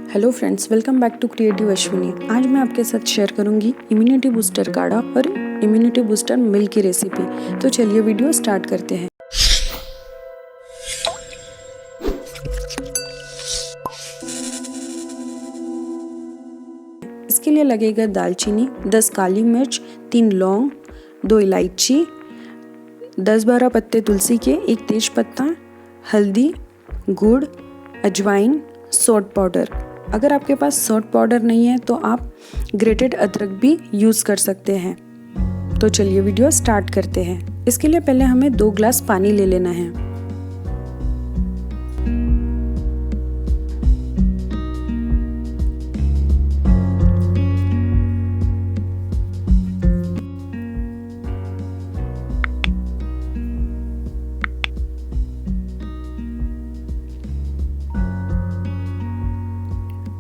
Hello friends, welcome back to creative Ashwini. आज मैं आपके साथ शेयर करूंगी इम्यूनिटी बूस्टर काढ़ा और इम्यूनिटी बूस्टर मिल्क की रेसिपी। तो चलिए वीडियो स्टार्ट करते हैं। इसके लिए लगेगा दालचीनी, 10 काली मिर्च, 3 लौंग, 2 इलायची, 10-12 पत्ते तुलसी के, 1 तेज पत्ता, हल्दी, गुड़, अजवाइन, सॉल्ट पाउडर। अगर आपके पास सॉल्ट पाउडर नहीं है तो आप ग्रेटेड अदरक भी यूज़ कर सकते हैं। तो चलिए वीडियो स्टार्ट करते हैं। इसके लिए पहले हमें 2 ग्लास पानी ले लेना है।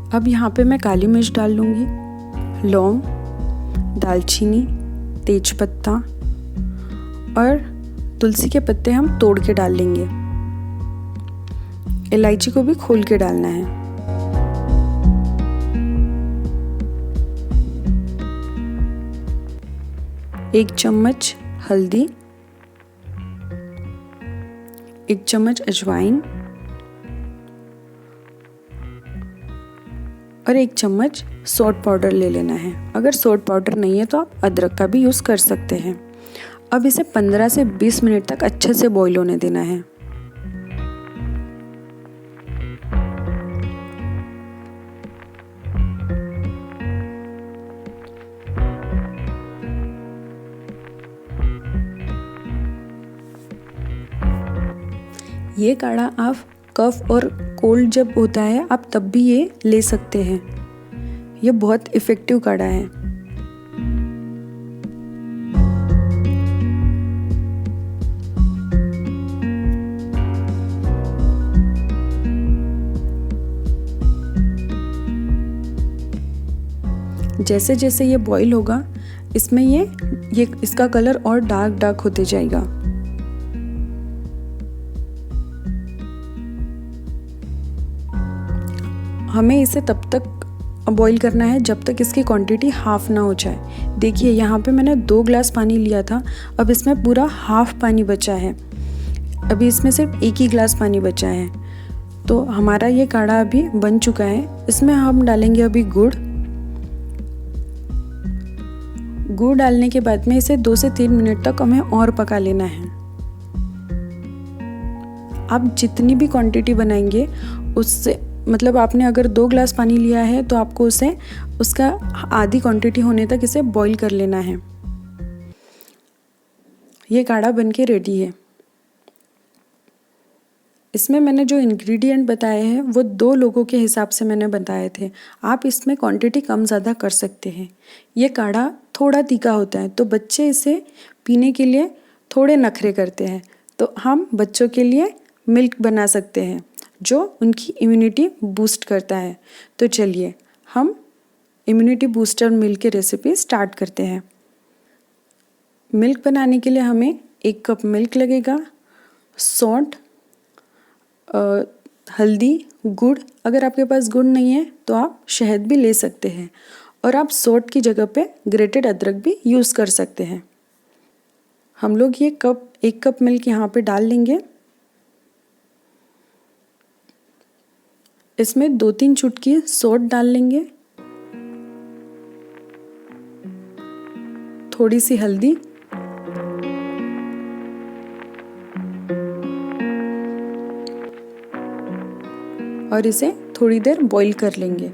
अब यहाँ पे मैं काली मिर्च डाल लूँगी, लौंग, दालचीनी, तेजपत्ता और तुलसी के पत्ते हम तोड़ के डाल लेंगे। इलायची को भी खोल के डालना है। एक चम्मच हल्दी, 1 चम्मच अजवाइन और 1 चम्मच सॉल्ट पाउडर ले लेना है। अगर सॉल्ट पाउडर नहीं है तो आप अदरक का भी यूज़ कर सकते हैं। अब इसे 15 से 20 मिनट तक अच्छे से बॉईल होने देना है। ये काढ़ा आप कफ और कोल्ड जब होता है आप तब भी ये ले सकते हैं। ये बहुत इफ़ेक्टिव काढ़ा है। जैसे जैसे ये बॉईल होगा इसमें ये इसका कलर और डार्क होते जाएगा। हमें इसे तब तक बॉईल करना है जब तक इसकी क्वांटिटी हाफ ना हो जाए। देखिए यहाँ पे मैंने 2 ग्लास पानी लिया था, अब इसमें पूरा हाफ पानी बचा है। अभी इसमें सिर्फ 1 ही ग्लास पानी बचा है। तो हमारा ये काढ़ा अभी बन चुका है। इसमें हम डालेंगे अभी गुड़। गुड़ डालने के बाद में इसे 2 से 3 मिनट तक हमें और पका लेना है। आप जितनी भी क्वांटिटी बनाएंगे उससे मतलब आपने अगर 2 ग्लास पानी लिया है तो आपको उसका आधी क्वांटिटी होने तक इसे बॉईल कर लेना है। ये काढ़ा बनके रेडी है। इसमें मैंने जो इंग्रेडिएंट बताए हैं वो 2 लोगों के हिसाब से मैंने बताए थे। आप इसमें क्वांटिटी कम ज़्यादा कर सकते हैं। ये काढ़ा थोड़ा तीखा होता है तो बच्चे इसे पीने के लिए थोड़े नखरे करते हैं, तो हम बच्चों के लिए मिल्क बना सकते हैं जो उनकी इम्यूनिटी बूस्ट करता है। तो चलिए हम इम्यूनिटी बूस्टर मिल्क की रेसिपी स्टार्ट करते हैं। मिल्क बनाने के लिए हमें 1 कप मिल्क लगेगा, सॉल्ट, हल्दी, गुड़। अगर आपके पास गुड़ नहीं है तो आप शहद भी ले सकते हैं और आप सॉल्ट की जगह पे ग्रेटेड अदरक भी यूज़ कर सकते हैं। हम लोग ये 1 कप मिल्क यहाँ पे डाल लेंगे। इसमें 2-3 चुटकी सॉल्ट डाल लेंगे, थोड़ी सी हल्दी और इसे थोड़ी देर बॉईल कर लेंगे।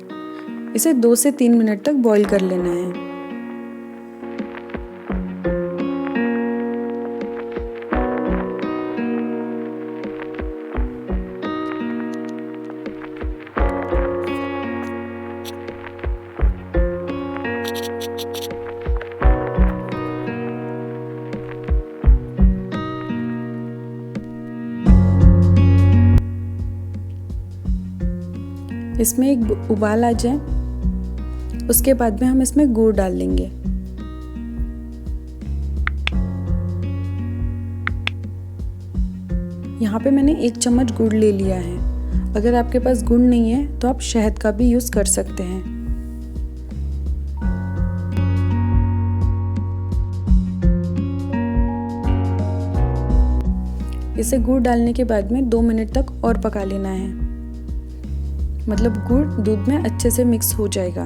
इसे 2 से 3 मिनट तक बॉईल कर लेना है। इसमें एक उबाल आ जाए उसके बाद में हम इसमें गुड़ डाल लेंगे। यहाँ पे मैंने 1 चम्मच गुड़ ले लिया है। अगर आपके पास गुड़ नहीं है तो आप शहद का भी यूज़ कर सकते हैं। इसे गुड़ डालने के बाद में 2 मिनट तक और पका लेना है, मतलब गुड़ दूध में अच्छे से मिक्स हो जाएगा।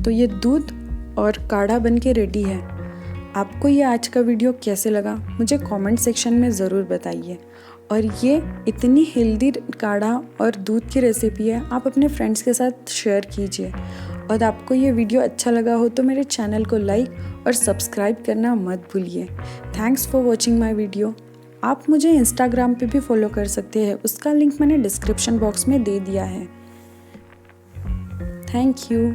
तो ये दूध और काढ़ा बनके रेडी है। आपको ये आज का वीडियो कैसे लगा मुझे कमेंट सेक्शन में ज़रूर बताइए। और ये इतनी हेल्दी काढ़ा और दूध की रेसिपी है, आप अपने फ्रेंड्स के साथ शेयर कीजिए। और आपको ये वीडियो अच्छा लगा हो तो मेरे चैनल को लाइक और सब्सक्राइब करना मत भूलिए। Thanks for watching my video. आप मुझे इंस्टाग्राम पे भी फॉलो कर सकते हैं, उसका लिंक मैंने डिस्क्रिप्शन बॉक्स में दे दिया है। Thank you.